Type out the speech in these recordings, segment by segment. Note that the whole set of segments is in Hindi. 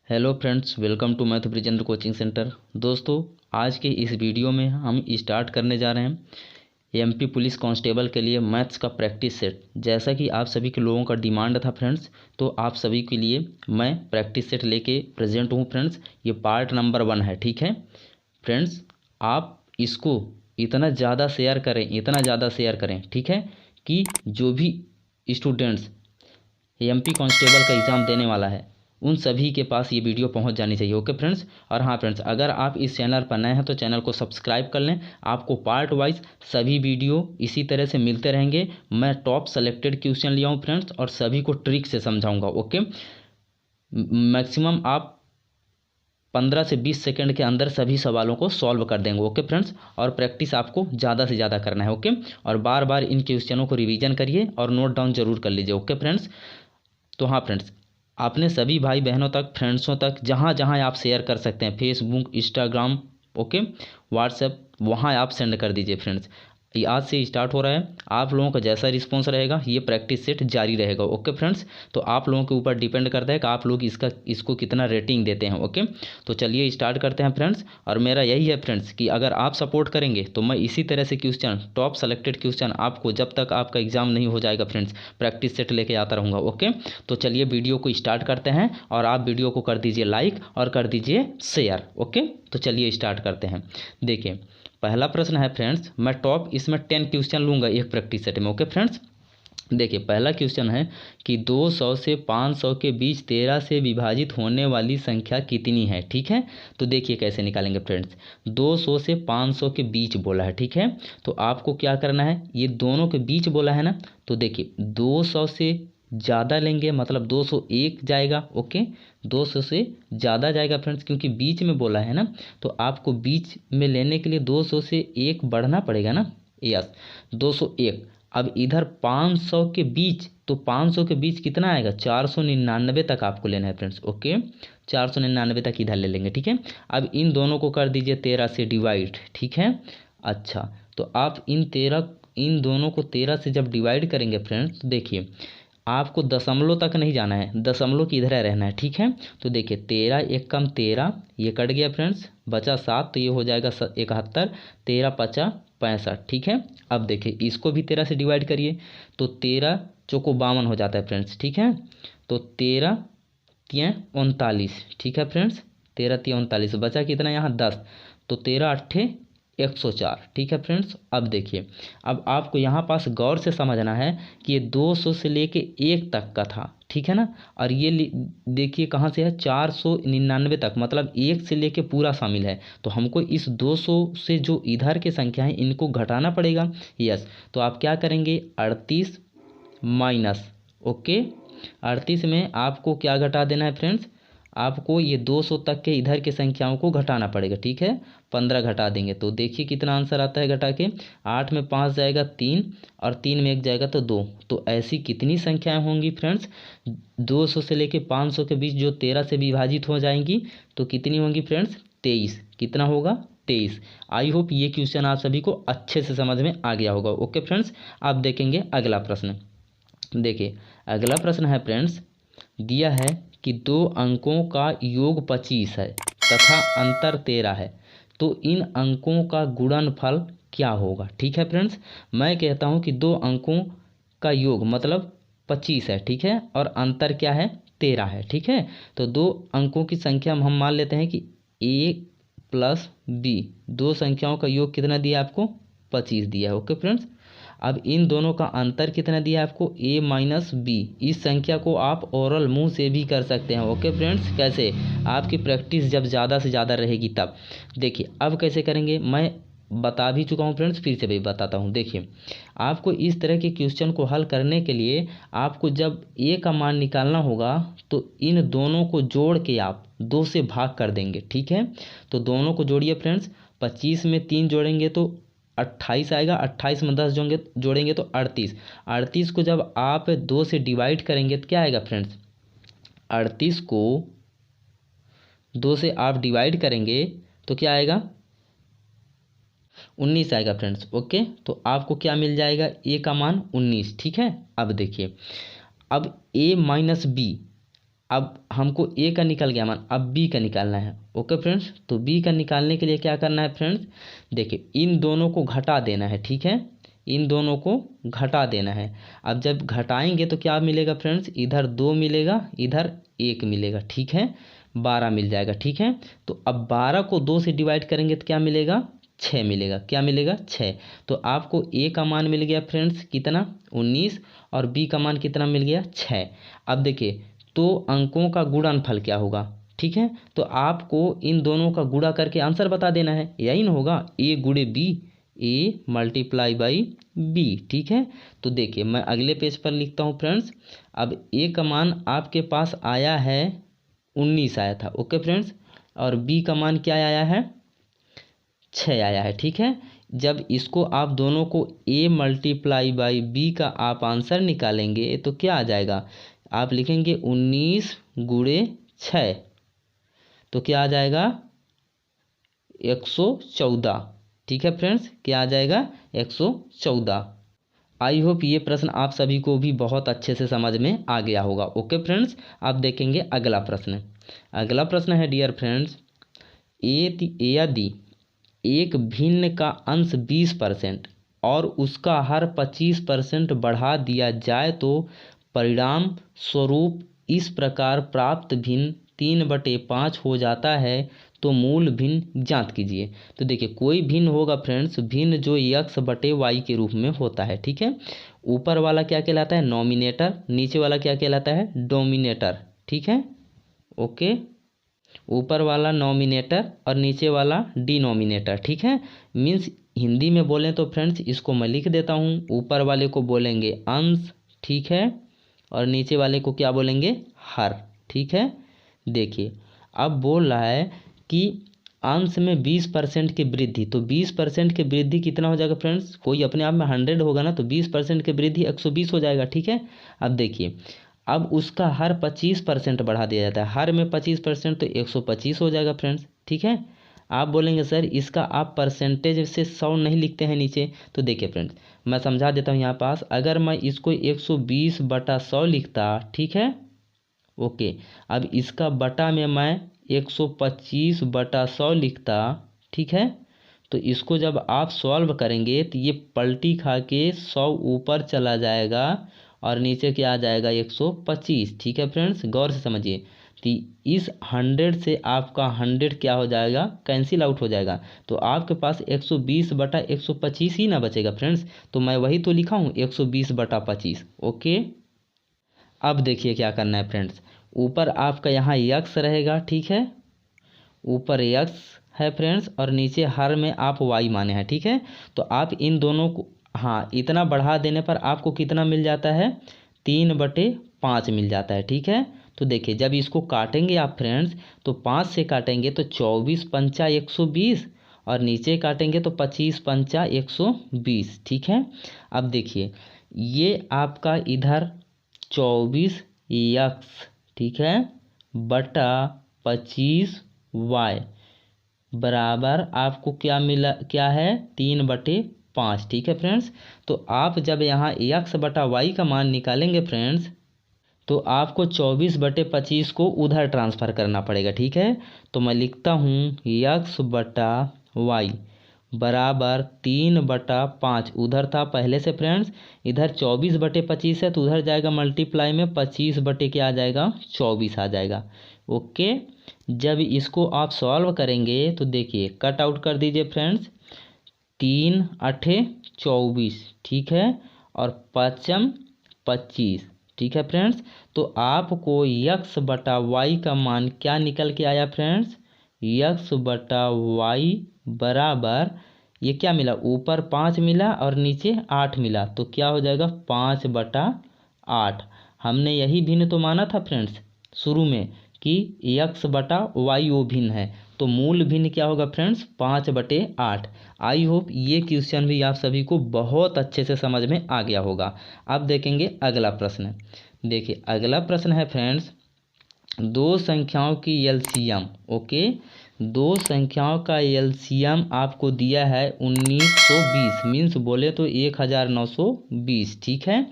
Hello friends, welcome to math Brijendra coaching centre. दोस्तों, आज के इस वीडियो में हम स्टार्ट करने जा रहे हैं एमपी पुलिस कांस्टेबल के लिए मैथ्स का प्रैक्टिस सेट। जैसा कि आप सभी के लोगों का डिमांड था फ्रेंड्स, तो आप सभी के लिए मैं प्रैक्टिस सेट लेके प्रेजेंट हूँ फ्रेंड्स। ये पार्ट नंबर 1 है, ठीक है फ्रेंड्स। आप इसको इतना ज़्यादा शेयर करें, ठीक है, कि जो भी स्टूडेंट्स एमपी कांस्टेबल का एग्ज़ाम देने वाला है उन सभी के पास ये वीडियो पहुंच जानी चाहिए। Okay friends. और हाँ फ्रेंड्स, अगर आप इस चैनल पर नए हैं तो चैनल को सब्सक्राइब कर लें। आपको पार्ट वाइज सभी वीडियो इसी तरह से मिलते रहेंगे। मैं टॉप सेलेक्टेड क्वेश्चन लिया हूँ फ्रेंड्स और सभी को ट्रिक से समझाऊंगा। ओके, मैक्सिमम आप 15 से 20 सेकंड के अंदर सभी सवालों को सॉल्व कर देंगे। Okay friends. और प्रैक्टिस आपको ज़्यादा से ज़्यादा करना है। ओके, और बार बार इन क्वेश्चनों को रिवीजन करिए और नोट डाउन जरूर कर लीजिए। Okay friends. तो हाँ फ्रेंड्स, आपने सभी भाई बहनों तक, फ्रेंड्सों तक, जहाँ जहाँ आप शेयर कर सकते हैं, फेसबुक, इंस्टाग्राम, ओके, व्हाट्सएप, वहाँ आप सेंड कर दीजिए फ्रेंड्स। ये आज से स्टार्ट हो रहा है। आप लोगों का जैसा रिस्पॉन्स रहेगा ये प्रैक्टिस सेट जारी रहेगा। Okay friends. तो आप लोगों के ऊपर डिपेंड करता है कि आप लोग इसको कितना रेटिंग देते हैं। ओके, तो चलिए स्टार्ट करते हैं फ्रेंड्स। और मेरा यही है फ्रेंड्स कि अगर आप सपोर्ट करेंगे तो मैं इसी तरह से क्वेश्चन, टॉप सेलेक्टेड क्वेश्चन, आपको जब तक आपका एग्जाम नहीं हो जाएगा फ्रेंड्स, प्रैक्टिस सेट लेके आता रहूँगा। ओके, तो चलिए वीडियो को स्टार्ट करते हैं और आप वीडियो को कर दीजिए लाइक और कर दीजिए शेयर। ओके, तो चलिए स्टार्ट करते हैं। देखिए, पहला प्रश्न है फ्रेंड्स, मैं टॉप इसमें 10 क्वेश्चन लूँगा एक प्रैक्टिस सेट में। Okay friends. देखिए, पहला क्वेश्चन है कि 200 से 500 के बीच 13 से विभाजित होने वाली संख्या कितनी है। ठीक है, तो देखिए कैसे निकालेंगे फ्रेंड्स। 200 से 500 के बीच बोला है, ठीक है, तो आपको क्या करना है, ये दोनों के बीच बोला है ना, तो देखिए 200 से ज़्यादा लेंगे मतलब 201 जाएगा। ओके, 200 से ज़्यादा जाएगा फ्रेंड्स, क्योंकि बीच में बोला है ना, तो आपको बीच में लेने के लिए 200 से 1 बढ़ना पड़ेगा ना। यस, 201। अब इधर 500 के बीच, तो 500 के बीच कितना आएगा, 499 तक आपको लेना है फ्रेंड्स। ओके, 499 तक इधर ले लेंगे, ठीक है। अब इन दोनों को कर दीजिए 13 से डिवाइड, ठीक है। अच्छा, तो आप इन दोनों को 13 से जब डिवाइड करेंगे फ्रेंड्स, तो देखिए आपको दशमलव तक नहीं जाना है, दशमलव की इधर रहना है, ठीक है। तो देखिए 13 एक कम 13, ये कट गया फ्रेंड्स, बचा 7, तो ये हो जाएगा 71, 13 पचा 65, ठीक है। अब देखिए इसको भी 13 से डिवाइड करिए, तो 13 चौको 52 हो जाता है फ्रेंड्स, ठीक है। तो 13 तियाँ 39, ठीक है फ्रेंड्स, 13 तियाँ 39, बचा कितना यहाँ 10, तो 13 अट्ठे 104, ठीक है फ्रेंड्स। अब देखिए, अब आपको यहाँ पास गौर से समझना है कि ये 200 से लेके 1 तक का था, ठीक है ना, और ये देखिए कहाँ से है, 499 तक, मतलब 1 से लेके पूरा शामिल है। तो हमको इस 200 से जो इधर के संख्या है इनको घटाना पड़ेगा। यस, तो आप क्या करेंगे, 38 माइनस, ओके, 38 में आपको क्या घटा देना है फ्रेंड्स, आपको ये 200 तक के इधर के संख्याओं को घटाना पड़ेगा, ठीक है। 15 घटा देंगे तो देखिए कितना आंसर आता है घटा के, 8 में 5 जाएगा 3 और 3 में 1 जाएगा तो 2। तो ऐसी कितनी संख्याएं होंगी फ्रेंड्स 200 से लेके 500 के बीच जो 13 से विभाजित हो जाएंगी, तो कितनी होंगी फ्रेंड्स, 23। कितना होगा, 23। आई होप ये क्वेश्चन आप सभी को अच्छे से समझ में आ गया होगा। ओके फ्रेंड्स, अब देखेंगे अगला प्रश्न। देखिए अगला प्रश्न है फ्रेंड्स, दिया है कि 2 अंकों का योग 25 है तथा अंतर 13 है, तो इन अंकों का गुणनफल क्या होगा। ठीक है फ्रेंड्स, मैं कहता हूं कि 2 अंकों का योग मतलब 25 है, ठीक है, और अंतर क्या है, 13 है, ठीक है। तो 2 अंकों की संख्या हम मान लेते हैं कि a प्लस b, 2 संख्याओं का योग कितना दिया आपको, 25 दिया है। ओके फ्रेंड्स, अब इन दोनों का अंतर कितना दिया है आपको, a माइनस बी। इस संख्या को आप ओरल मुंह से भी कर सकते हैं। ओके फ्रेंड्स, कैसे, आपकी प्रैक्टिस जब ज़्यादा से ज़्यादा रहेगी तब। देखिए अब कैसे करेंगे, मैं बता भी चुका हूँ फ्रेंड्स, फिर से भी बताता हूँ। देखिए आपको इस तरह के क्वेश्चन को हल करने के लिए आपको जब a का मान निकालना होगा तो इन दोनों को जोड़ के आप 2 से भाग कर देंगे, ठीक है। तो दोनों को जोड़िए फ्रेंड्स, 25 में 3 जोड़ेंगे तो 28 आएगा, 28 में 10 जोड़ेंगे तो 38। 38 को जब आप 2 से डिवाइड करेंगे तो क्या आएगा फ्रेंड्स, 38 को 2 से आप डिवाइड करेंगे तो क्या आएगा, 19 आएगा फ्रेंड्स। ओके, तो आपको क्या मिल जाएगा, a का मान 19, ठीक है। अब देखिए, अब a माइनस बी, अब हमको ए का निकल गया मान, अब बी का निकालना है। ओके फ्रेंड्स, तो बी का निकालने के लिए क्या करना है फ्रेंड्स, देखिए इन दोनों को घटा देना है, ठीक है, इन दोनों को घटा देना है। अब जब घटाएंगे तो क्या मिलेगा फ्रेंड्स, इधर 2 मिलेगा, इधर 1 मिलेगा, ठीक है, 12 मिल जाएगा, ठीक है। तो अब 12 को 2 से डिवाइड करेंगे तो क्या मिलेगा, 6 मिलेगा, क्या मिलेगा, 6। तो आपको ए का मान मिल गया फ्रेंड्स कितना, 19, और बी का मान कितना मिल गया, 6। अब देखिए तो अंकों का गुणनफल क्या होगा, ठीक है, तो आपको इन दोनों का गुणा करके आंसर बता देना है, यही ना होगा, ए गुणे B, A multiply by B, ठीक है। तो देखिए मैं अगले पेज पर लिखता हूँ फ्रेंड्स। अब ए का मान आपके पास आया है 19 आया था, ओके फ्रेंड्स, और बी का मान क्या आया है, 6 आया है, ठीक है। जब इसको आप दोनों को a मल्टीप्लाई बाई बी का आप आंसर निकालेंगे तो क्या आ जाएगा, आप लिखेंगे 19 गुणे 6, तो क्या आ जाएगा 114, ठीक है फ्रेंड्स, क्या आ जाएगा 114। आई होप ये प्रश्न आप सभी को भी बहुत अच्छे से समझ में आ गया होगा। ओके फ्रेंड्स, आप देखेंगे अगला प्रश्न। अगला प्रश्न है डियर फ्रेंड्स, यदि एक भिन्न का अंश 20% और उसका हर 25% बढ़ा दिया जाए तो परिणाम स्वरूप इस प्रकार प्राप्त भिन्न 3/5 हो जाता है, तो मूल भिन्न ज्ञात कीजिए। तो देखिए कोई भिन्न होगा फ्रेंड्स, भिन्न जो x/y के रूप में होता है, ठीक है। ऊपर वाला क्या कहलाता है, नॉमिनेटर, नीचे वाला क्या कहलाता है, डोमिनेटर, ठीक है। ओके, ऊपर वाला नॉमिनेटर और नीचे वाला डिनोमिनेटर, ठीक है। मीन्स हिंदी में बोलें तो फ्रेंड्स इसको मैं लिख देता हूँ, ऊपर वाले को बोलेंगे अंश, ठीक है, और नीचे वाले को क्या बोलेंगे, हर, ठीक है। देखिए अब बोल रहा है कि अंश में 20% की वृद्धि, तो 20% की वृद्धि कितना हो जाएगा फ्रेंड्स, कोई अपने आप में 100 होगा ना, तो 20% की वृद्धि 120 हो जाएगा, ठीक है। अब देखिए अब उसका हर 25% बढ़ा दिया जाता है, हर में 25% तो 125 हो जाएगा फ्रेंड्स, ठीक है। आप बोलेंगे सर इसका आप परसेंटेज से 100 नहीं लिखते हैं नीचे, तो देखिए फ्रेंड्स मैं समझा देता हूँ यहाँ पास, अगर मैं इसको 120/100 लिखता, ठीक है, ओके, अब इसका बटा में मैं 125/100 लिखता, ठीक है, तो इसको जब आप सॉल्व करेंगे तो ये पलटी खा के 100 ऊपर चला जाएगा और नीचे क्या आ जाएगा 125, ठीक है फ्रेंड्स, गौर से समझिए। तो इस 100 से आपका 100 क्या हो जाएगा, कैंसिल आउट हो जाएगा, तो आपके पास 120/125 ही ना बचेगा फ्रेंड्स, तो मैं वही तो लिखा हूँ 120/25। ओके, अब देखिए क्या करना है फ्रेंड्स, ऊपर आपका यहाँ यक्स रहेगा, ठीक है, ऊपर यक्स है फ्रेंड्स, और नीचे हर में आप वाई माने हैं, ठीक है। तो आप इन दोनों को, हाँ, इतना बढ़ा देने पर आपको कितना मिल जाता है, 3/5 मिल जाता है, ठीक है। तो देखिए जब इसको काटेंगे आप फ्रेंड्स, तो 5 से काटेंगे तो 24×5 120, और नीचे काटेंगे तो 25×5 120, ठीक है। अब देखिए ये आपका इधर 24x, ठीक है, बटा 25y बराबर आपको क्या मिला, क्या है, 3/5, ठीक है फ्रेंड्स। तो आप जब यहाँ x/y का मान निकालेंगे फ्रेंड्स, तो आपको 24/25 को उधर ट्रांसफ़र करना पड़ेगा, ठीक है। तो मैं लिखता हूँ x/y बराबर 3/5, उधर था पहले से फ्रेंड्स, इधर 24/25 है तो उधर जाएगा मल्टीप्लाई में 25 बटे क्या आ जाएगा, 24 आ जाएगा। ओके, जब इसको आप सॉल्व करेंगे तो देखिए कट आउट कर दीजिए फ्रेंड्स, 3×8 24, ठीक है, और 5×5 25, ठीक है फ्रेंड्स। तो आपको x/y का मान क्या निकल के आया फ्रेंड्स, x/y बराबर, ये क्या मिला, ऊपर 5 मिला और नीचे 8 मिला, तो क्या हो जाएगा 5/8। हमने यही भिन्न तो माना था फ्रेंड्स शुरू में कि x/y वो भिन्न है, तो मूल भिन्न क्या होगा फ्रेंड्स, 5/8। आई होप ये क्वेश्चन भी आप सभी को बहुत अच्छे से समझ में आ गया होगा। अब देखेंगे अगला प्रश्न। देखिए अगला प्रश्न है फ्रेंड्स, दो संख्याओं की एलसीएम। ओके, दो संख्याओं का एलसीएम आपको दिया है 1920, मीन्स बोले तो 1920, ठीक है,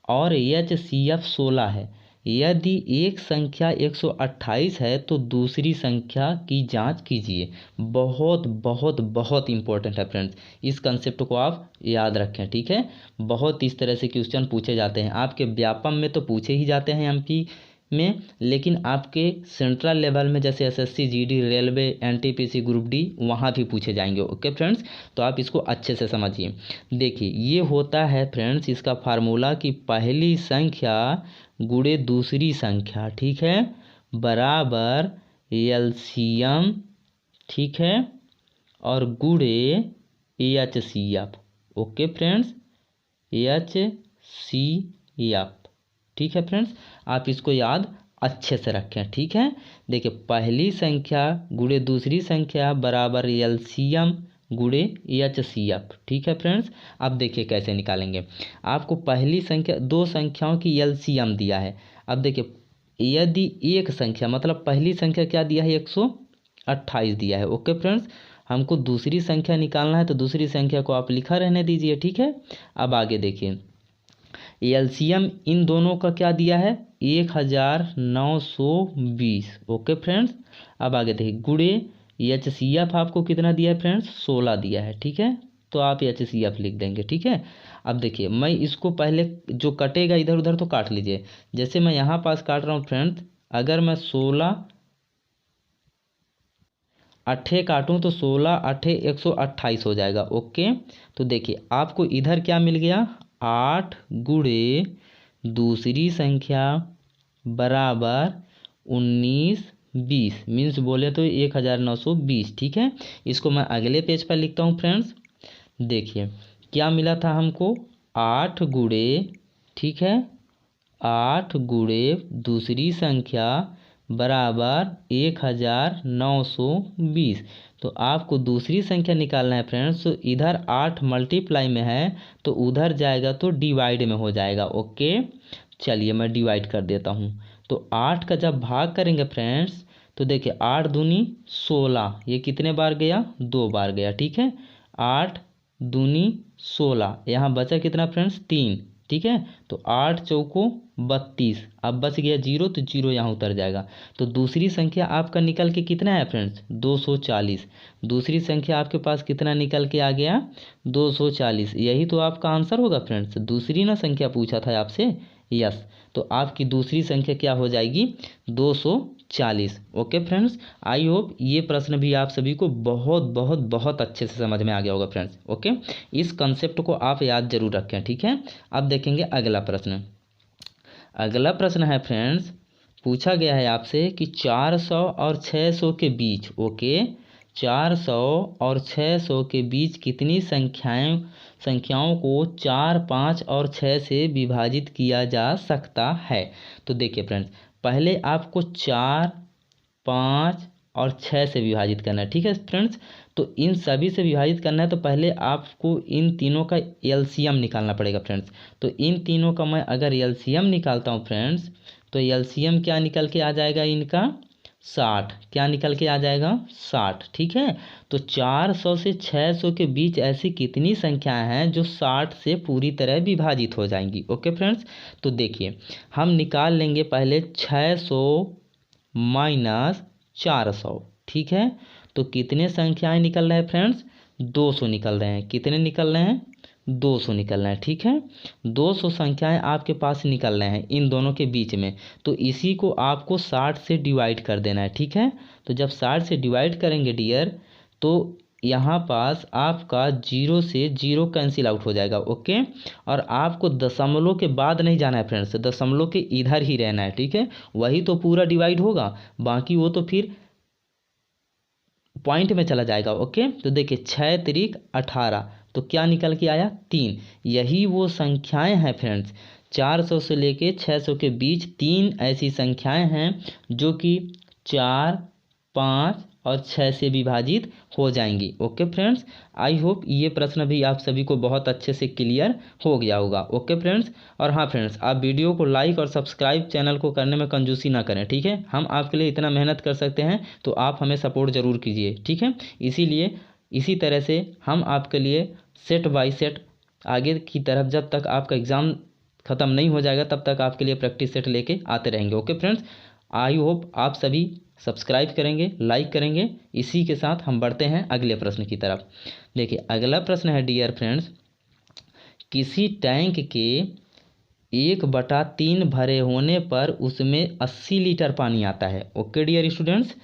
और HCF 16 है। यदि एक संख्या 128 है तो दूसरी संख्या की जांच कीजिए। बहुत बहुत बहुत इंपॉर्टेंट है फ्रेंड्स, इस कंसेप्ट को आप याद रखें, ठीक है। बहुत इस तरह से क्वेश्चन पूछे जाते हैं, आपके व्यापम में तो पूछे ही जाते हैं एमपी में, लेकिन आपके सेंट्रल लेवल में जैसे SSC, GD, railway, NTPC, group D, वहाँ भी पूछे जाएंगे। ओके फ्रेंड्स, तो आप इसको अच्छे से समझिए। देखिए ये होता है फ्रेंड्स इसका फार्मूला कि पहली संख्या गुणे दूसरी संख्या, ठीक है, बराबर एलसीएम, ठीक है, और गुणे एचसीएफ। ओके फ्रेंड्स, एचसीएफ, ठीक है फ्रेंड्स, आप इसको याद अच्छे से रखें, ठीक है। देखिए पहली संख्या गुणे दूसरी संख्या बराबर एलसीएम गुणे एचसीएफ, ठीक है फ्रेंड्स। अब देखिए कैसे निकालेंगे। आपको पहली संख्या, दो संख्याओं की एलसीएम दिया है। अब देखिए यदि एक संख्या मतलब पहली संख्या क्या दिया है, 128 दिया है। ओके फ्रेंड्स, हमको दूसरी संख्या निकालना है तो दूसरी संख्या को आप लिखा रहने दीजिए, ठीक है। अब आगे देखिए एलसीएम इन दोनों का क्या दिया है, 1920। ओके फ्रेंड्स, अब आगे देखिए गुणे एचसीएफ आपको कितना दिया है फ्रेंड्स, 16 दिया है, ठीक है, तो आप एचसीएफ लिख देंगे, ठीक है। अब देखिए मैं इसको पहले जो कटेगा इधर उधर तो काट लीजिए, जैसे मैं यहाँ पास काट रहा हूँ फ्रेंड्स, अगर मैं 16 अट्ठे काटूँ तो 16 अट्ठे 128 हो जाएगा। ओके, तो देखिए आपको इधर क्या मिल गया, 8 गुणे दूसरी संख्या बराबर 1920 मीन्स बोले तो 1920, ठीक है। इसको मैं अगले पेज पर लिखता हूँ फ्रेंड्स। देखिए क्या मिला था हमको, 8 गुणे, ठीक है, 8 गुणे दूसरी संख्या बराबर 1920। तो आपको दूसरी संख्या निकालना है फ्रेंड्स, तो इधर 8 मल्टीप्लाई में है तो उधर जाएगा तो डिवाइड में हो जाएगा। ओके, चलिए मैं डिवाइड कर देता हूँ। तो 8 का जब भाग करेंगे फ्रेंड्स तो देखिए 8 दूनी 16, ये कितने बार गया, 2 बार गया, ठीक है। 8 दूनी 16, यहाँ बचा कितना फ्रेंड्स, 3, ठीक है। तो 8 चौको 32, अब बच गया 0 तो 0 यहाँ उतर जाएगा। तो दूसरी संख्या आपका निकल के कितना है फ्रेंड्स, 240। दूसरी संख्या आपके पास कितना निकल के आ गया, 240। यही तो आपका आंसर होगा फ्रेंड्स, दूसरी ना संख्या पूछा था आपसे, यस। तो आपकी दूसरी संख्या क्या हो जाएगी, 240। ओके फ्रेंड्स, आई होप ये प्रश्न भी आप सभी को बहुत बहुत बहुत अच्छे से समझ में आ गया होगा फ्रेंड्स। ओके, इस कंसेप्ट को आप याद जरूर रखें, ठीक है। अब देखेंगे अगला प्रश्न। अगला प्रश्न है फ्रेंड्स, पूछा गया है आपसे कि 400 और 600 के बीच, ओके, 400 और 600 के बीच कितनी संख्याओं को 4, 5 और 6 से विभाजित किया जा सकता है। तो देखिए फ्रेंड्स, पहले आपको 4, 5 और 6 से विभाजित करना है, ठीक है फ्रेंड्स। तो इन सभी से विभाजित करना है तो पहले आपको इन तीनों का एलसीएम निकालना पड़ेगा फ्रेंड्स। तो इन तीनों का मैं अगर एलसीएम निकालता हूँ फ्रेंड्स तो एलसीएम क्या निकल के आ जाएगा इनका, 60। क्या निकल के आ जाएगा, 60, ठीक है। तो 400 से 600 के बीच ऐसी कितनी संख्याएं हैं जो 60 से पूरी तरह विभाजित हो जाएंगी। ओके फ्रेंड्स, तो देखिए हम निकाल लेंगे पहले 600 माइनस 400, ठीक है। तो कितने संख्याएं निकल रहे हैं फ्रेंड्स, 200 निकल रहे हैं। कितने निकल रहे हैं, 200 निकल रहे हैं, ठीक है। 200 संख्याएं आपके पास निकल रहे हैं इन दोनों के बीच में, तो इसी को आपको 60 से डिवाइड कर देना है, ठीक है। तो जब 60 से डिवाइड करेंगे डियर तो यहाँ पास आपका 0 से 0 कैंसिल आउट हो जाएगा। ओके, और आपको दशमलव के बाद नहीं जाना है फ्रेंड्स, दशमलव के इधर ही रहना है, ठीक है। वही तो पूरा डिवाइड होगा, बाकी वो तो फिर पॉइंट में चला जाएगा। ओके, तो देखिए 6 तिरिक 18, तो क्या निकल के आया, 3। यही वो संख्याएं हैं फ्रेंड्स, 400 से लेके 600 के बीच 3 ऐसी संख्याएं हैं जो कि 4, 5 और 6 से विभाजित हो जाएंगी। ओके फ्रेंड्स, आई होप ये प्रश्न भी आप सभी को बहुत अच्छे से क्लियर हो गया होगा। ओके फ्रेंड्स, और हाँ फ्रेंड्स, आप वीडियो को लाइक और सब्सक्राइब चैनल को करने में कंजूसी ना करें, ठीक है। हम आपके लिए इतना मेहनत कर सकते हैं तो आप हमें सपोर्ट ज़रूर कीजिए, ठीक है। इसीलिए इसी तरह से हम आपके लिए सेट बाय सेट आगे की तरफ जब तक आपका एग्ज़ाम ख़त्म नहीं हो जाएगा तब तक आपके लिए प्रैक्टिस सेट लेके आते रहेंगे। ओके फ्रेंड्स, आई होप आप सभी सब्सक्राइब करेंगे, लाइक करेंगे। इसी के साथ हम बढ़ते हैं अगले प्रश्न की तरफ। देखिए अगला प्रश्न है डियर फ्रेंड्स, किसी टैंक के 1/3 भरे होने पर उसमें 80 लीटर पानी आता है। ओके डियर स्टूडेंट्स,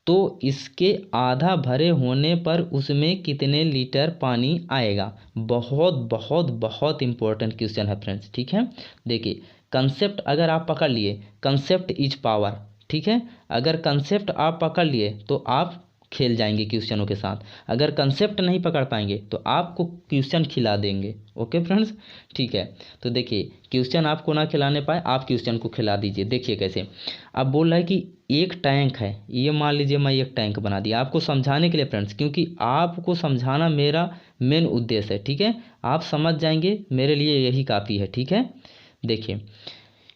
तो इसके आधा भरे होने पर उसमें कितने लीटर पानी आएगा। बहुत बहुत बहुत इंपॉर्टेंट क्वेश्चन है फ्रेंड्स, ठीक है। देखिए कंसेप्ट अगर आप पकड़ लिए, कंसेप्ट इज पावर, ठीक है। अगर कंसेप्ट आप पकड़ लिए तो आप खेल जाएंगे क्वेश्चनों के साथ। अगर कंसेप्ट नहीं पकड़ पाएंगे तो आपको क्वेश्चन खिला देंगे। ओके फ्रेंड्स, ठीक है। तो देखिए क्वेश्चन आपको ना खिलाने पाए, आप क्वेश्चन को खिला दीजिए। देखिए कैसे, अब बोल रहा है कि एक टैंक है, ये मान लीजिए मैं एक टैंक बना दिया आपको समझाने के लिए फ्रेंड्स, क्योंकि आपको समझाना मेरा मेन उद्देश्य है, ठीक है। आप समझ जाएंगे, मेरे लिए यही काफ़ी है, ठीक है। देखिए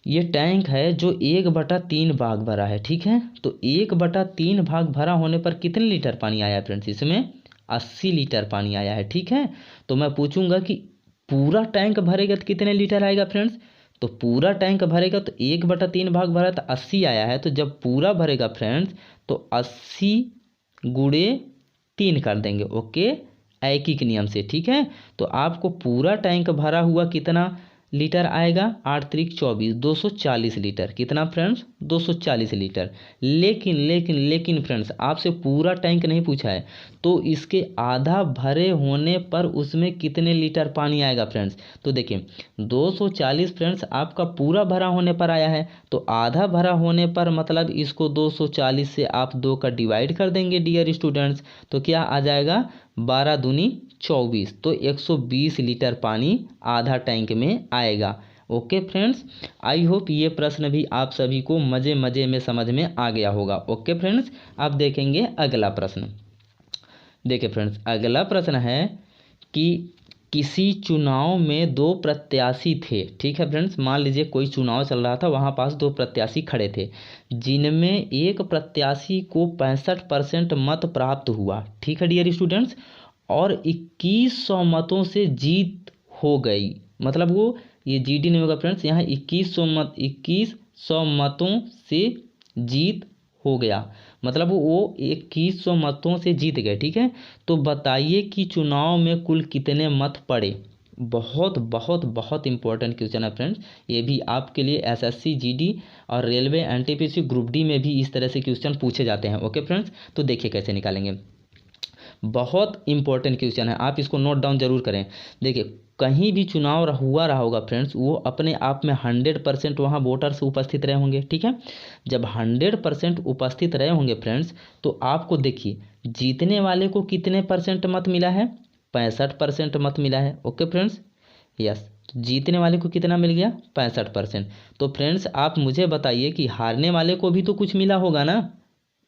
ये टैंक है जो 1/3 भाग भरा है, ठीक है। तो 1/3 भाग भरा होने पर कितने लीटर पानी आया है फ्रेंड्स, इसमें 80 लीटर पानी आया है, ठीक है। तो मैं पूछूंगा कि पूरा टैंक भरेगा तो कितने लीटर आएगा फ्रेंड्स। तो पूरा टैंक भरेगा तो 1/3 भाग भरा तो 80 आया है, तो जब पूरा भरेगा फ्रेंड्स तो 80 गुणे 3 कर देंगे। ओके, ऐकिक नियम से, ठीक है। तो आपको पूरा टैंक भरा हुआ कितना लीटर आएगा, 8 त्रिक 24, 240 लीटर। कितना फ्रेंड्स, 240 लीटर। लेकिन लेकिन लेकिन फ्रेंड्स आपसे पूरा टैंक नहीं पूछा है, तो इसके आधा भरे होने पर उसमें कितने लीटर पानी आएगा फ्रेंड्स। तो देखिए 240 फ्रेंड्स आपका पूरा भरा होने पर आया है, तो आधा भरा होने पर मतलब इसको 240 से आप 2 का डिवाइड कर देंगे डियर स्टूडेंट्स। तो क्या आ जाएगा, 12 दूनी 24, तो 120 लीटर पानी आधा टैंक में आएगा। ओके फ्रेंड्स, आई होप ये प्रश्न भी आप सभी को मज़े मज़े में समझ में आ गया होगा। ओके फ्रेंड्स, अब देखेंगे अगला प्रश्न। देखिए फ्रेंड्स अगला प्रश्न है कि किसी चुनाव में 2 प्रत्याशी थे, ठीक है फ्रेंड्स। मान लीजिए कोई चुनाव चल रहा था, वहाँ पास 2 प्रत्याशी खड़े थे, जिनमें एक प्रत्याशी को 65% मत प्राप्त हुआ, ठीक है डियर स्टूडेंट्स, और 2100 मतों से जीत हो गई। मतलब वो ये जीडी नहीं होगा फ्रेंड्स, यहाँ 2100 मतों से जीत हो गया, मतलब वो 2100 मतों से जीत गए, ठीक है। तो बताइए कि चुनाव में कुल कितने मत पड़े। बहुत बहुत बहुत इंपॉर्टेंट क्वेश्चन है फ्रेंड्स, ये भी आपके लिए एसएससी जीडी और रेलवे एनटीपीसी ग्रुप डी में भी इस तरह से क्वेश्चन पूछे जाते हैं। ओके फ्रेंड्स, तो देखिए कैसे निकालेंगे। बहुत इंपॉर्टेंट क्वेश्चन है, आप इसको नोट डाउन जरूर करें। देखिए कहीं भी चुनाव हुआ रहा होगा फ्रेंड्स, वो अपने आप में 100% वहाँ वोटर्स उपस्थित रहे होंगे, ठीक है। जब 100% उपस्थित रहे होंगे फ्रेंड्स, तो आपको देखिए जीतने वाले को कितने परसेंट मत मिला है, 65% मत मिला है। ओके फ्रेंड्स, यस, जीतने वाले को कितना मिल गया, 65%। तो फ्रेंड्स आप मुझे बताइए कि हारने वाले को भी तो कुछ मिला होगा ना।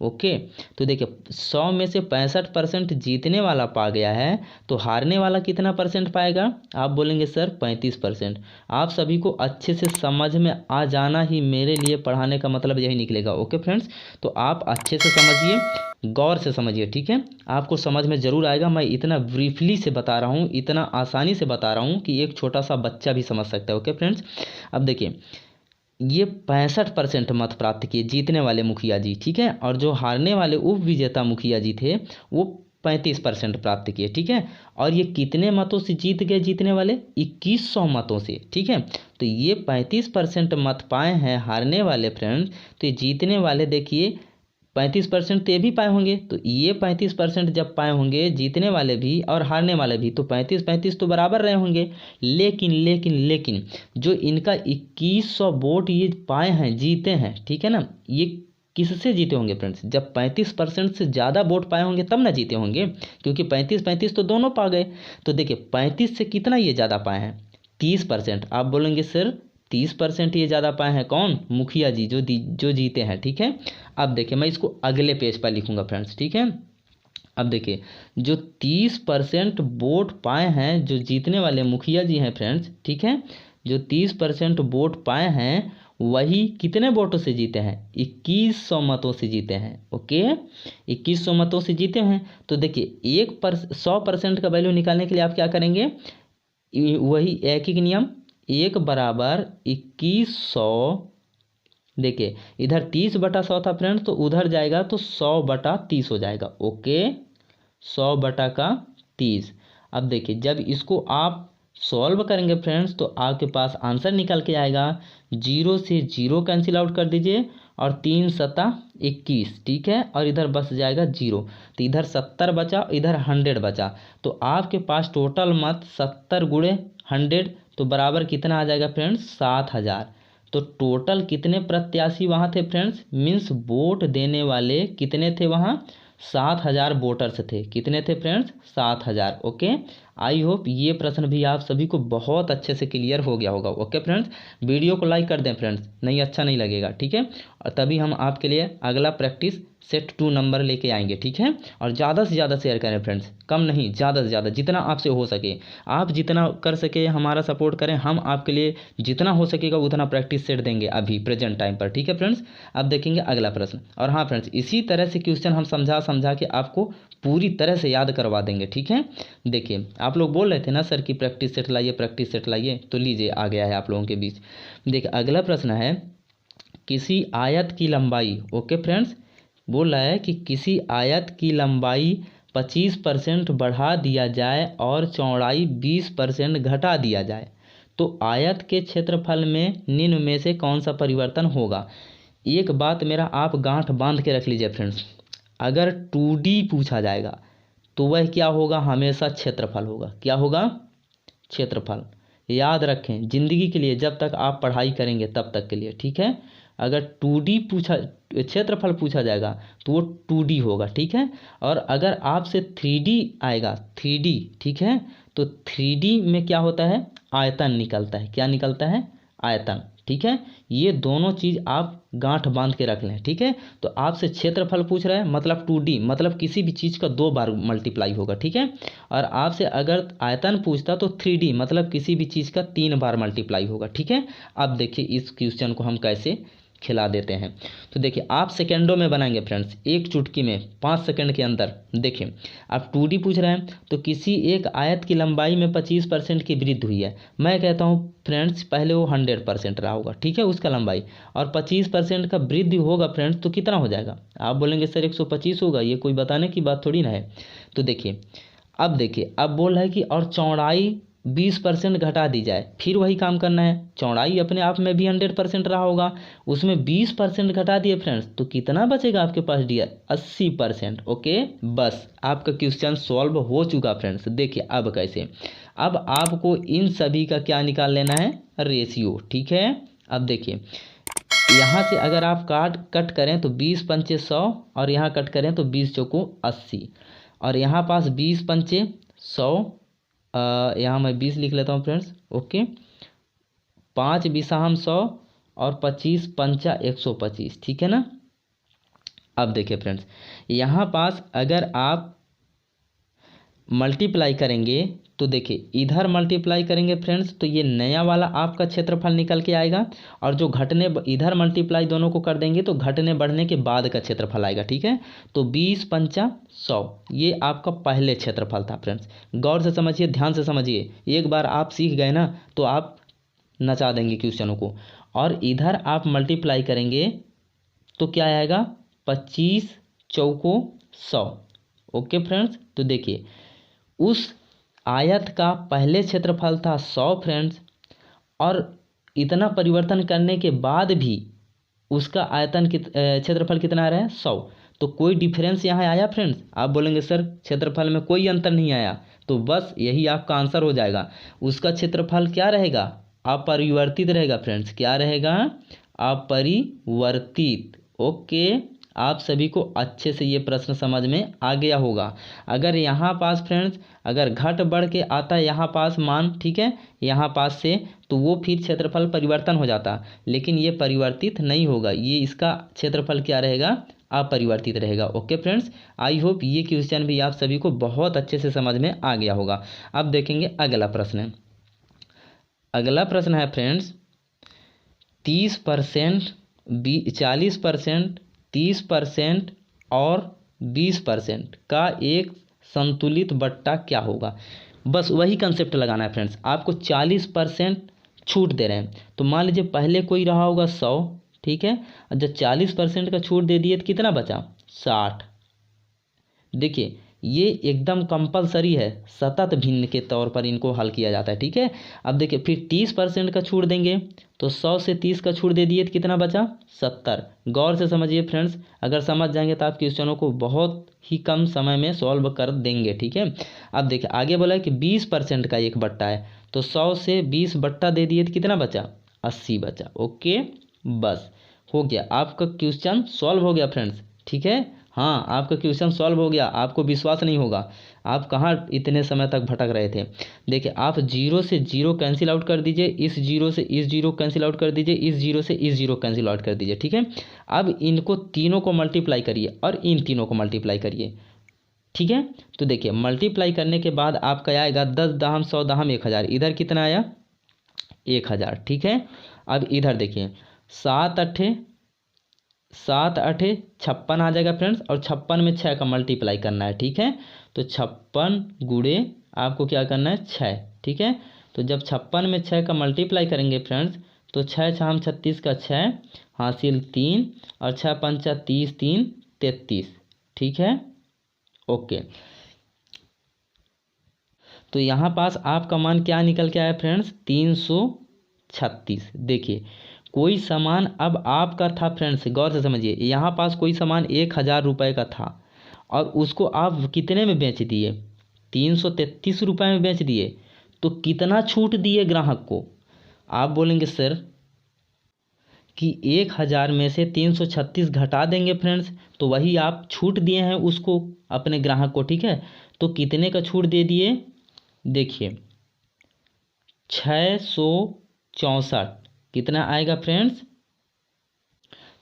ओके, तो देखिए 100 में से 65% जीतने वाला पा गया है, तो हारने वाला कितना परसेंट पाएगा। आप बोलेंगे सर 35%। आप सभी को अच्छे से समझ में आ जाना ही मेरे लिए पढ़ाने का मतलब यही निकलेगा। ओके फ्रेंड्स, तो आप अच्छे से समझिए, गौर से समझिए, ठीक है। आपको समझ में ज़रूर आएगा। मैं इतना ब्रीफली से बता रहा हूँ, इतना आसानी से बता रहा हूँ कि एक छोटा सा बच्चा भी समझ सकता है। ओके फ्रेंड्स, अब देखिए ये 65% मत प्राप्त किए जीतने वाले मुखिया जी, ठीक है। और जो हारने वाले उप विजेता मुखिया जी थे वो 35% प्राप्त किए, ठीक है। और ये कितने मतों से जीत गए जीतने वाले, 2100 मतों से, ठीक है। तो ये 35% मत पाए हैं हारने वाले फ्रेंड्स, तो ये जीतने वाले देखिए 35% तो ये भी पाए होंगे। तो ये 35% जब पाए होंगे जीतने वाले भी और हारने वाले भी, तो 35-35 तो बराबर रहे होंगे। लेकिन लेकिन लेकिन जो इनका 2100 वोट ये पाए हैं, जीते हैं, ठीक है ना, ये किससे जीते होंगे फ्रेंड्स, जब 35% से ज़्यादा वोट पाए होंगे तब ना जीते होंगे, क्योंकि 35-35 तो दोनों पा गए। तो देखिए 35 से कितना ये ज़्यादा पाए हैं, 30%। आप बोलेंगे सर 30% ये ज़्यादा पाए हैं कौन, मुखिया जी जो जीते हैं, ठीक है। अब देखिए मैं इसको अगले पेज पर लिखूंगा फ्रेंड्स, ठीक है। अब देखिए जो 30% वोट पाए हैं जो जीतने वाले मुखिया जी हैं फ्रेंड्स, ठीक है, जो 30% वोट पाए हैं वही कितने वोटों से जीते हैं, 2100 मतों से जीते हैं। ओके, 2100 मतों से जीते हैं। तो देखिए 100% का वैल्यू निकालने के लिए आप क्या करेंगे, वही एक ही नियम, 1 बराबर 2100। देखिए इधर 30/100 था फ्रेंड्स, तो उधर जाएगा तो 100/30 हो जाएगा। ओके, 100/30। अब देखिए जब इसको आप सॉल्व करेंगे फ्रेंड्स तो आपके पास आंसर निकल के आएगा। 0 से 0 कैंसिल आउट कर दीजिए और 3 सता 21, ठीक है, और इधर बच जाएगा 0। तो इधर 70 बचा, इधर 100 बचा। तो आपके पास टोटल मत 70 गुणे 100 तो बराबर कितना आ जाएगा फ्रेंड्स? 7000। तो टोटल कितने प्रत्याशी वहाँ थे फ्रेंड्स? मीन्स वोट देने वाले कितने थे वहाँ? 7000 वोटर्स थे। कितने थे फ्रेंड्स? 7000। ओके, आई होप ये प्रश्न भी आप सभी को बहुत अच्छे से क्लियर हो गया होगा। ओके फ्रेंड्स, वीडियो को लाइक कर दें फ्रेंड्स, नहीं अच्छा नहीं लगेगा, ठीक है। और तभी हम आपके लिए अगला प्रैक्टिस सेट 2 नंबर लेके आएंगे, ठीक है। और ज़्यादा से ज़्यादा शेयर करें फ्रेंड्स, कम नहीं, ज़्यादा से ज़्यादा, जितना आपसे हो सके। आप जितना कर सके हमारा सपोर्ट करें, हम आपके लिए जितना हो सकेगा उतना प्रैक्टिस सेट देंगे अभी प्रेजेंट टाइम पर, ठीक है फ्रेंड्स। अब देखेंगे अगला प्रश्न। और हाँ फ्रेंड्स, इसी तरह से क्वेश्चन हम समझा के आपको पूरी तरह से याद करवा देंगे, ठीक है। देखिए आप लोग बोल रहे थे ना सर कि प्रैक्टिस सेट लाइए, प्रैक्टिस सेट लाइए, तो लीजिए आ गया है आप लोगों के बीच। देखिए अगला प्रश्न है, किसी आयत की लंबाई, ओके फ्रेंड्स, बोल रहा है कि किसी आयत की लंबाई 25% बढ़ा दिया जाए और चौड़ाई 20% घटा दिया जाए तो आयत के क्षेत्रफल में निम्न में से कौन सा परिवर्तन होगा। एक बात मेरा आप गांठ बांध के रख लीजिए फ्रेंड्स, अगर 2D पूछा जाएगा तो वह क्या होगा? हमेशा क्षेत्रफल होगा। क्या होगा? क्षेत्रफल। याद रखें ज़िंदगी के लिए, जब तक आप पढ़ाई करेंगे तब तक के लिए, ठीक है। अगर 2D पूछा, क्षेत्रफल पूछा जाएगा तो वो 2D होगा, ठीक है। और अगर आपसे 3D आएगा, 3D, ठीक है, तो 3D में क्या होता है? आयतन निकलता है। क्या निकलता है? आयतन, ठीक है। ये दोनों चीज़ आप गांठ बांध के रख लें, ठीक है। तो आपसे क्षेत्रफल पूछ रहा है मतलब 2D, मतलब किसी भी चीज़ का 2 बार मल्टीप्लाई होगा, ठीक है। और आपसे अगर आयतन पूछता तो 3D, मतलब किसी भी चीज़ का 3 बार मल्टीप्लाई होगा, ठीक है। अब देखिए इस क्वेश्चन को हम कैसे खिला देते हैं। तो देखिए आप सेकेंडों में बनाएंगे फ्रेंड्स, एक चुटकी में 5 सेकंड के अंदर। देखिए आप 2D पूछ रहे हैं तो किसी एक आयत की लंबाई में 25% की वृद्धि हुई है। मैं कहता हूँ फ्रेंड्स पहले वो 100% रहा होगा, ठीक है, उसका लंबाई, और 25% का वृद्धि होगा फ्रेंड्स तो कितना हो जाएगा? आप बोलेंगे सर 125 होगा, ये कोई बताने की बात थोड़ी ना है। तो देखिए अब बोल रहा है कि और चौड़ाई 20% घटा दी जाए, फिर वही काम करना है। चौड़ाई अपने आप में भी 100% रहा होगा, उसमें 20% घटा दिए फ्रेंड्स तो कितना बचेगा आपके पास डियर? 80%। ओके, बस आपका क्वेश्चन सॉल्व हो चुका फ्रेंड्स। देखिए अब कैसे, अब आपको इन सभी का क्या निकाल लेना है? रेशियो, ठीक है। अब देखिए यहाँ से अगर आप कट करें तो 20 पंचे 100 और यहाँ कट करें तो 20 चौको 80 और यहाँ पास 20 पंचे 100, यहाँ मैं 20 लिख लेता हूँ फ्रेंड्स। ओके, 5 बिसाहम 100 और 25 पंचा 125, ठीक है ना। अब देखिए फ्रेंड्स यहाँ पास अगर आप मल्टीप्लाई करेंगे तो देखिए इधर मल्टीप्लाई करेंगे फ्रेंड्स तो ये नया वाला आपका क्षेत्रफल निकल के आएगा, और जो घटने इधर मल्टीप्लाई दोनों को कर देंगे तो घटने बढ़ने के बाद का क्षेत्रफल आएगा, ठीक है। तो 20 पंचा 100 ये आपका पहले क्षेत्रफल था फ्रेंड्स। गौर से समझिए, ध्यान से समझिए, एक बार आप सीख गए ना तो आप नचा देंगे क्वेश्चनों को। और इधर आप मल्टीप्लाई करेंगे तो क्या आएगा? 25 चौको 100। ओके फ्रेंड्स, तो देखिए उस आयत का पहले क्षेत्रफल था 100 फ्रेंड्स, और इतना परिवर्तन करने के बाद भी उसका आयतन क्षेत्रफल कितना आ रहा है? 100। तो कोई डिफरेंस यहाँ आया फ्रेंड्स? आप बोलेंगे सर क्षेत्रफल में कोई अंतर नहीं आया, तो बस यही आपका आंसर हो जाएगा। उसका क्षेत्रफल क्या रहेगा? अपरिवर्तित रहेगा फ्रेंड्स। क्या रहेगा? अपरिवर्तित। ओके, आप सभी को अच्छे से ये प्रश्न समझ में आ गया होगा। अगर यहाँ पास फ्रेंड्स अगर घट बढ़ के आता है यहाँ पास मान, ठीक है, यहाँ पास से, तो वो फिर क्षेत्रफल परिवर्तन हो जाता, लेकिन ये परिवर्तित नहीं होगा, ये इसका क्षेत्रफल क्या रहेगा? अपरिवर्तित रहेगा। ओके फ्रेंड्स, आई होप ये क्वेश्चन भी आप सभी को बहुत अच्छे से समझ में आ गया होगा। अब देखेंगे अगला प्रश्न। अगला प्रश्न है फ्रेंड्स 30%, 40%, 30% और 20% का एक संतुलित बट्टा क्या होगा? बस वही कंसेप्ट लगाना है फ्रेंड्स। आपको 40%, छूट दे रहे हैं। तो मान लीजिए पहले कोई रहा होगा 100, ठीक है, और जब 40% का छूट दे दिए तो कितना बचा 60। देखिए ये एकदम कंपलसरी है, सतत भिन्न के तौर पर इनको हल किया जाता है, ठीक है। अब देखिए फिर 30% का छूट देंगे, तो 100 से 30 का छूट दे दिए तो कितना बचा 70। गौर से समझिए फ्रेंड्स, अगर समझ जाएंगे तो आप क्वेश्चनों को बहुत ही कम समय में सॉल्व कर देंगे, ठीक है। अब देखिए आगे बोला है कि 20% का एक बट्टा है, तो 100 से 20 बट्टा दे दिए तो कितना बचा 80 बचा। ओके, बस हो गया, आपका क्वेश्चन सॉल्व हो गया फ्रेंड्स, ठीक है। हाँ, आपका क्वेश्चन सॉल्व हो गया, आपको विश्वास नहीं होगा, आप कहाँ इतने समय तक भटक रहे थे। देखिए आप 0 से 0 कैंसिल आउट कर दीजिए, इस 0 से इस 0 कैंसिल आउट कर दीजिए, इस 0 से इस 0 कैंसिल आउट कर दीजिए, ठीक है। अब इनको तीनों को मल्टीप्लाई करिए और इन तीनों को मल्टीप्लाई करिए, ठीक है। तो देखिए मल्टीप्लाई करने के बाद आपका आएगा 10 दहम 100 दहम 1000, इधर कितना आया 1000, ठीक है। अब इधर देखिए 7 अट्ठे 56 आ जाएगा फ्रेंड्स, और 56 में 6 का मल्टीप्लाई करना है, ठीक है। तो 56 गुणे आपको क्या करना है 6, ठीक है। तो जब 56 में 6 का मल्टीप्लाई करेंगे फ्रेंड्स, तो 6 छम 36 का 6 हासिल 3 और 6 पंचा 30 3 33, ठीक है। ओके, तो यहाँ पास आपका मान क्या निकल के आया फ्रेंड्स 336। देखिए कोई सामान अब आपका था फ्रेंड्स, गौर से समझिए, यहाँ पास कोई सामान 1000 रुपये का था और उसको आप कितने में बेच दिए 333 रुपये में बेच दिए, तो कितना छूट दिए ग्राहक को। आप बोलेंगे सर कि 1000 में से 336 घटा देंगे फ्रेंड्स, तो वही आप छूट दिए हैं उसको अपने ग्राहक को, ठीक है। तो कितने का छूट दे दिए, देखिए 664, कितना आएगा फ्रेंड्स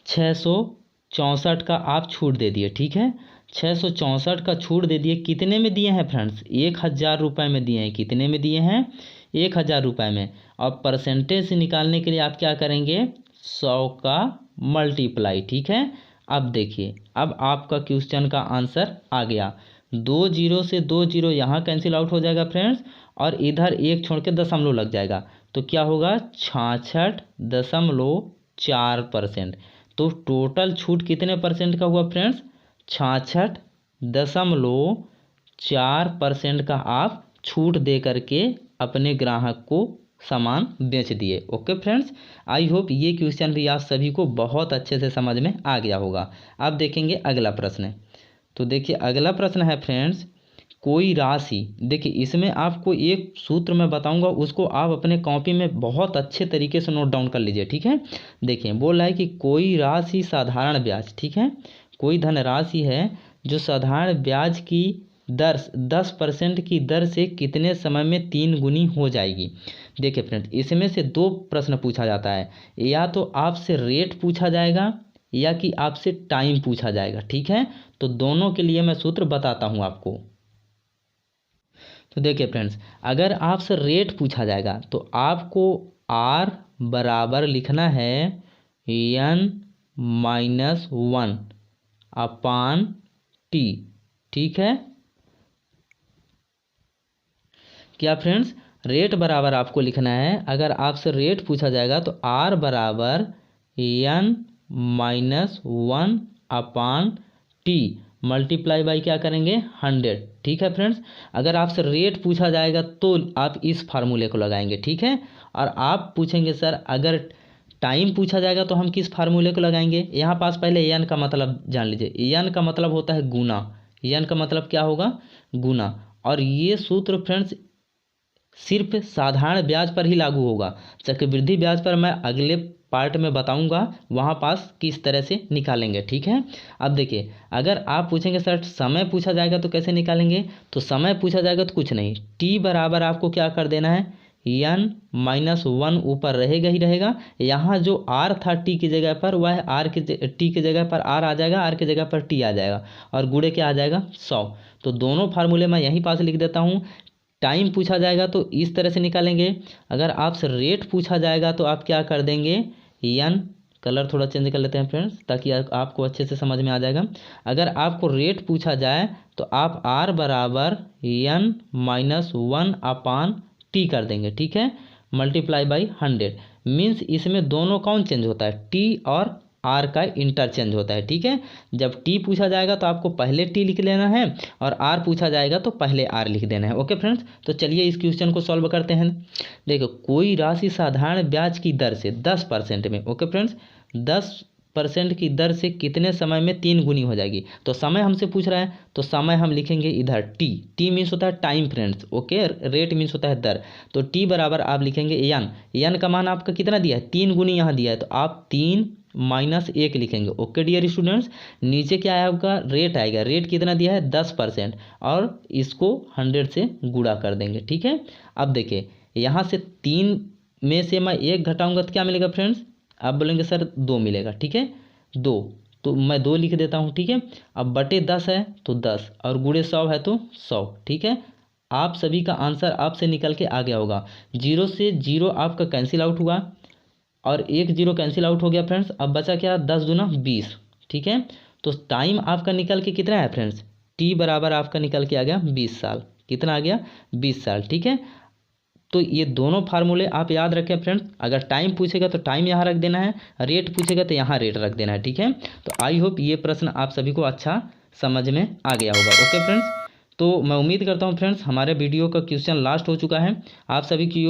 664 का आप छूट दे दिए, ठीक है। 664 का छूट दे दिए, कितने में दिए हैं फ्रेंड्स 1000 रुपये में दिए हैं, कितने में दिए हैं 1000 रुपये में। और परसेंटेज निकालने के लिए आप क्या करेंगे 100 का मल्टीप्लाई, ठीक है। अब देखिए अब आपका क्वेश्चन का आंसर आ गया, 2 0 से 2 0 यहाँ कैंसिल आउट हो जाएगा फ्रेंड्स, और इधर एक छोड़ के दशमलव लग जाएगा, तो क्या होगा 66.4%। तो टोटल छूट कितने परसेंट का हुआ फ्रेंड्स 66.4% का आप छूट दे करके अपने ग्राहक को सामान बेच दिए। ओके फ्रेंड्स, आई होप ये क्वेश्चन भी आप सभी को बहुत अच्छे से समझ में आ गया होगा। अब देखेंगे अगला प्रश्न। तो देखिए अगला प्रश्न है फ्रेंड्स, कोई राशि, देखिए इसमें आपको एक सूत्र मैं बताऊंगा, उसको आप अपने कॉपी में बहुत अच्छे तरीके से नोट डाउन कर लीजिए, ठीक है। देखिए बोल रहा है कि कोई राशि साधारण ब्याज, ठीक है, कोई धनराशि है जो साधारण ब्याज की दर 10% की दर से कितने समय में 3 गुनी हो जाएगी। देखिए फ्रेंड्स इसमें से 2 प्रश्न पूछा जाता है, या तो आपसे रेट पूछा जाएगा या कि आपसे टाइम पूछा जाएगा, ठीक है। तो दोनों के लिए मैं सूत्र बताता हूँ आपको। तो देखिए फ्रेंड्स अगर आपसे रेट पूछा जाएगा तो आपको आर बराबर लिखना है n-1 अपान टी, ठीक है। क्या फ्रेंड्स रेट बराबर आपको लिखना है, अगर आपसे रेट पूछा जाएगा तो आर बराबर n-1 upon T multiply by क्या करेंगे 100, ठीक है फ्रेंड्स। अगर आपसे रेट पूछा जाएगा तो आप इस फार्मूले को लगाएंगे, ठीक है। और आप पूछेंगे सर अगर टाइम पूछा जाएगा तो हम किस फार्मूले को लगाएंगे। यहाँ पास पहले एन का मतलब जान लीजिए, एन का मतलब होता है गुना, एन का मतलब क्या होगा गुना। और ये सूत्र फ्रेंड्स सिर्फ साधारण ब्याज पर ही लागू होगा, चक्रवृद्धि ब्याज पर मैं अगले पार्ट में बताऊंगा, वहाँ पास किस तरह से निकालेंगे, ठीक है। अब देखिए अगर आप पूछेंगे सर समय पूछा जाएगा तो कैसे निकालेंगे, तो समय पूछा जाएगा तो कुछ नहीं, टी बराबर आपको क्या कर देना है n-1 ऊपर रहेगा ही रहेगा। यहाँ जो r था टी की जगह पर वह टी की जगह पर r आ जाएगा, r की जगह पर t आ जाएगा, और गुणे क्या आ जाएगा 100। तो दोनों फार्मूले मैं यहीं पास लिख देता हूँ। टाइम पूछा जाएगा तो इस तरह से निकालेंगे, अगर आपसे रेट पूछा जाएगा तो आप क्या कर देंगे एन, कलर थोड़ा चेंज कर लेते हैं फ्रेंड्स ताकि आपको अच्छे से समझ में आ जाएगा। अगर आपको रेट पूछा जाए तो आप आर बराबर n-1 अपान टी कर देंगे, ठीक है। मल्टीप्लाई बाई 100 मीन्स इसमें दोनों कौन चेंज होता है, टी और आर का इंटरचेंज होता है। ठीक है, जब टी पूछा जाएगा तो आपको पहले टी लिख लेना है और आर पूछा जाएगा तो पहले आर लिख देना है। ओके फ्रेंड्स, तो चलिए इस क्वेश्चन को सॉल्व करते हैं। देखो, कोई राशि साधारण ब्याज की दर से 10% में, ओके फ्रेंड्स, 10% की दर से कितने समय में 3 गुनी हो जाएगी। तो समय हमसे पूछ रहा है तो समय हम लिखेंगे इधर टी मीन्स होता है time friends. Okay, rate means होता है दर। तो टी बराबर आप लिखेंगे एन का मान आपका कितना दिया है, 3 गुनी यहाँ दिया है तो आप 3 - 1 लिखेंगे। ओके डियर स्टूडेंट्स, नीचे क्या आया आपका, रेट आएगा। रेट कितना दिया है, 10% और इसको 100 से गुणा कर देंगे। ठीक है, अब देखिए यहाँ से 3 में से मैं 1 घटाऊंगा तो क्या मिलेगा फ्रेंड्स, आप बोलेंगे सर 2 मिलेगा। ठीक है, 2 तो मैं 2 लिख देता हूँ। ठीक है, अब बटे 10 है तो 10 और गुणे 100 है तो 100। ठीक है, आप सभी का आंसर आपसे निकल के आ गया होगा। 0 से 0 आपका कैंसिल आउट हुआ और 1 0 कैंसिल आउट हो गया फ्रेंड्स। अब बचा क्या, 10 दूना 20। ठीक है, तो टाइम आपका निकल के कितना है फ्रेंड्स, टी बराबर आपका निकल के आ गया 20 साल। कितना आ गया, 20 साल। ठीक है, तो ये दोनों फार्मूले आप याद रखें फ्रेंड्स। अगर टाइम पूछेगा तो टाइम यहाँ रख देना है, रेट पूछेगा तो यहाँ रेट रख देना है। ठीक है, तो आई होप ये प्रश्न आप सभी को अच्छा समझ में आ गया होगा। ओके फ्रेंड्स, तो मैं उम्मीद करता हूँ फ्रेंड्स हमारे वीडियो का क्वेश्चन लास्ट हो चुका है। आप सभी की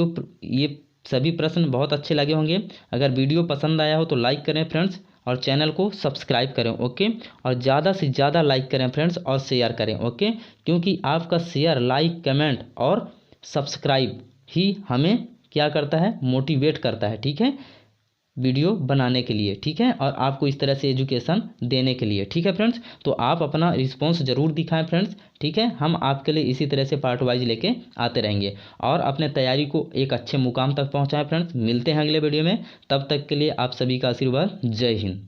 ये सभी प्रश्न बहुत अच्छे लगे होंगे। अगर वीडियो पसंद आया हो तो लाइक करें फ्रेंड्स और चैनल को सब्सक्राइब करें। ओके, और ज़्यादा से ज़्यादा लाइक करें फ्रेंड्स और शेयर करें। ओके, क्योंकि आपका शेयर, लाइक, कमेंट और सब्सक्राइब ही हमें क्या करता है, मोटिवेट करता है। ठीक है, वीडियो बनाने के लिए। ठीक है, और आपको इस तरह से एजुकेशन देने के लिए। ठीक है फ्रेंड्स, तो आप अपना रिस्पॉन्स ज़रूर दिखाएं फ्रेंड्स। ठीक है, हम आपके लिए इसी तरह से पार्ट वाइज लेके आते रहेंगे और अपने तैयारी को एक अच्छे मुकाम तक पहुंचाएं फ्रेंड्स। मिलते हैं अगले वीडियो में, तब तक के लिए आप सभी का आशीर्वाद। जय हिंद।